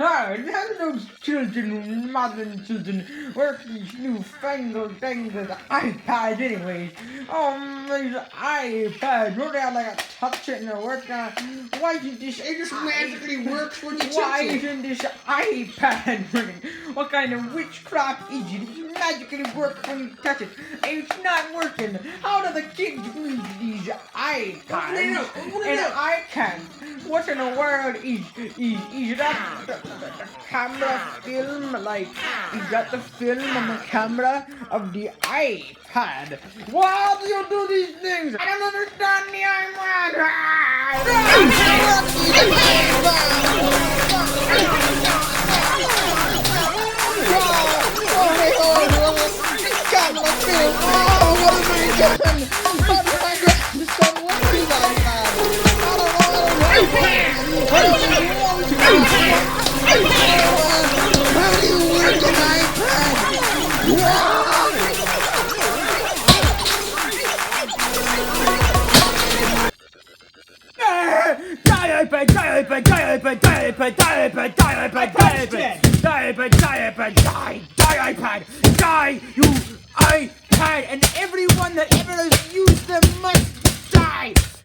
Ah, those children, modern children, work these newfangled, dangled iPads anyways. These iPads, what do I like to touch it and work on? Why isn't this? It just magically works when you touch Why it. isn't this iPad working? What kind of witchcraft is it? It magically works when you touch it. It's not working. How do the kids use these iPads? And I can't. What in the world is that the camera film? Like, is that the film on the camera of the iPad? Why do you do these things? I don't understand the Die, you iPad, and everyone that ever has used them must